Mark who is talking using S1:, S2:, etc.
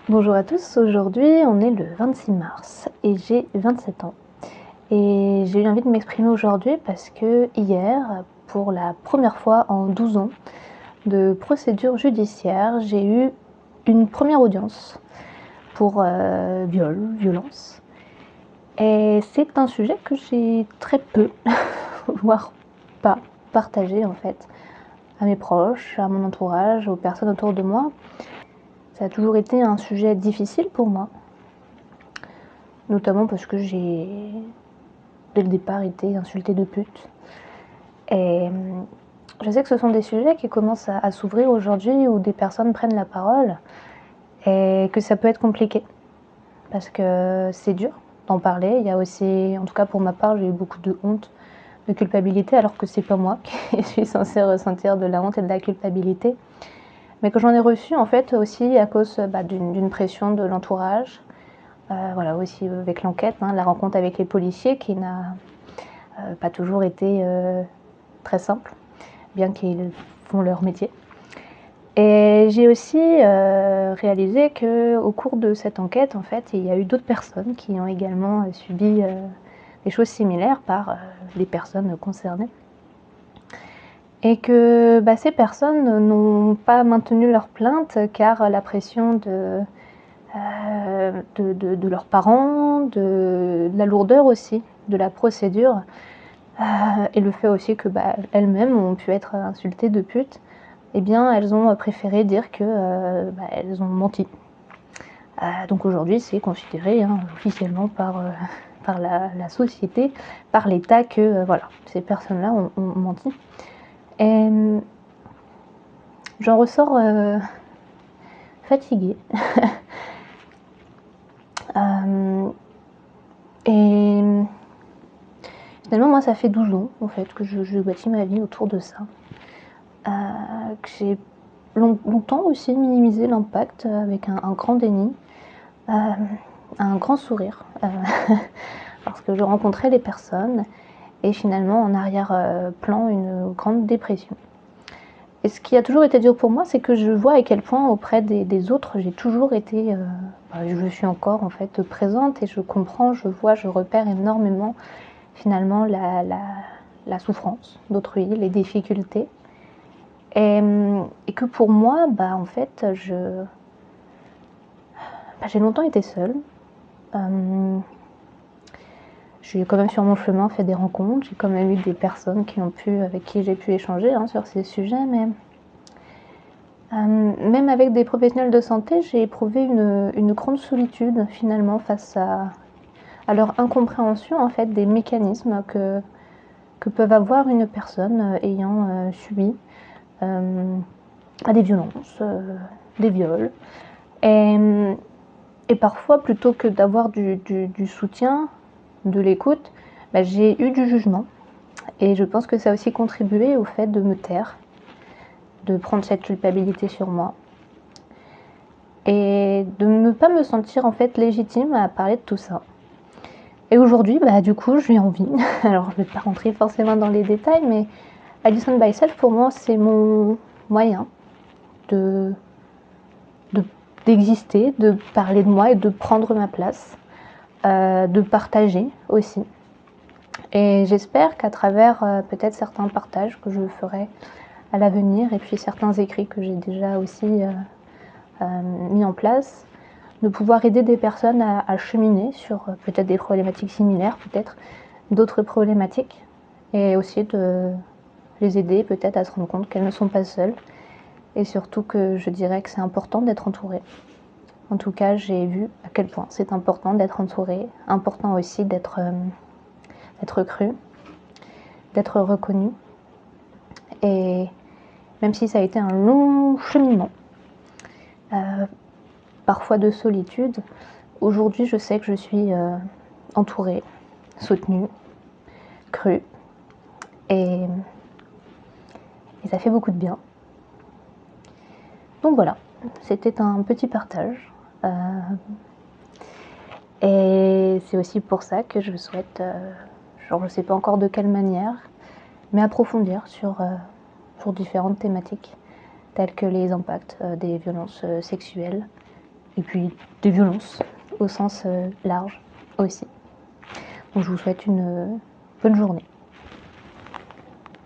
S1: Bonjour à tous, aujourd'hui on est le 26 mars et j'ai 27 ans. Et j'ai eu envie de m'exprimer aujourd'hui parce que hier, pour la première fois en 12 ans de procédure judiciaire, j'ai eu une première audience pour violence. Et c'est un sujet que j'ai très peu, voire pas, partagé en fait à mes proches, à mon entourage, aux personnes autour de moi. Ça a toujours été un sujet difficile pour moi, notamment parce que j'ai, dès le départ, été insultée de pute. Et je sais que ce sont des sujets qui commencent à s'ouvrir aujourd'hui, où des personnes prennent la parole, et que ça peut être compliqué, parce que c'est dur d'en parler. Il y a aussi, en tout cas pour ma part, j'ai eu beaucoup de honte, de culpabilité, alors que c'est pas moi qui suis censée ressentir de la honte et de la culpabilité, mais que j'en ai reçu en fait aussi à cause d'une pression de l'entourage. Voilà, aussi avec l'enquête, la rencontre avec les policiers qui n'a pas toujours été très simple, bien qu'ils font leur métier. Et j'ai aussi réalisé qu'au cours de cette enquête, en fait, il y a eu d'autres personnes qui ont également subi des choses similaires par les personnes concernées. Et que ces personnes n'ont pas maintenu leur plainte car la pression de leurs parents, de la lourdeur aussi de la procédure, et le fait aussi que elles-mêmes ont pu être insultées de pute, eh bien elles ont préféré dire que elles ont menti. Donc aujourd'hui c'est considéré officiellement par la société, par l'État que voilà, ces personnes-là ont menti. Et j'en ressors fatiguée. Et finalement, moi, ça fait 12 ans en fait, que je bâtis ma vie autour de ça. Que j'ai longtemps aussi minimisé l'impact avec un grand déni, un grand sourire, parce que je rencontrais les personnes et finalement, en arrière-plan, une grande dépression. Et ce qui a toujours été dur pour moi, c'est que je vois à quel point auprès des autres, j'ai toujours été, je suis encore en fait présente et je comprends, je vois, je repère énormément finalement la souffrance d'autrui, les difficultés. Et que pour moi, en fait, j'ai longtemps été seule. J'ai quand même sur mon chemin fait des rencontres, j'ai quand même eu des personnes avec qui j'ai pu échanger sur ces sujets, mais même avec des professionnels de santé, j'ai éprouvé une grande solitude finalement face à leur incompréhension en fait des mécanismes que peuvent avoir une personne ayant subi des violences, des viols. Et parfois, plutôt que d'avoir du soutien, de l'écoute, j'ai eu du jugement. Et je pense que ça a aussi contribué au fait de me taire, de prendre cette culpabilité sur moi. Et de ne pas me sentir en fait légitime à parler de tout ça. Et aujourd'hui, du coup, j'ai envie, alors je ne vais pas rentrer forcément dans les détails, mais Alison by Self, pour moi, c'est mon moyen d'exister, de parler de moi et de prendre ma place, de partager aussi. Et j'espère qu'à travers peut-être certains partages que je ferai à l'avenir et puis certains écrits que j'ai déjà aussi mis en place, de pouvoir aider des personnes à cheminer sur peut-être des problématiques similaires, peut-être d'autres problématiques, et aussi de les aider peut-être à se rendre compte qu'elles ne sont pas seules. Et surtout que je dirais que c'est important d'être entourée. En tout cas, j'ai vu à quel point c'est important d'être entourée, important aussi d'être cru, d'être reconnu. Et même si ça a été un long cheminement, parfois de solitude, aujourd'hui je sais que je suis entourée, soutenue, crue, et ça fait beaucoup de bien. Donc voilà, c'était un petit partage. Et c'est aussi pour ça que je souhaite, je ne sais pas encore de quelle manière, mais approfondir sur différentes thématiques, telles que les impacts des violences sexuelles et puis des violences au sens large aussi. Donc je vous souhaite une bonne journée.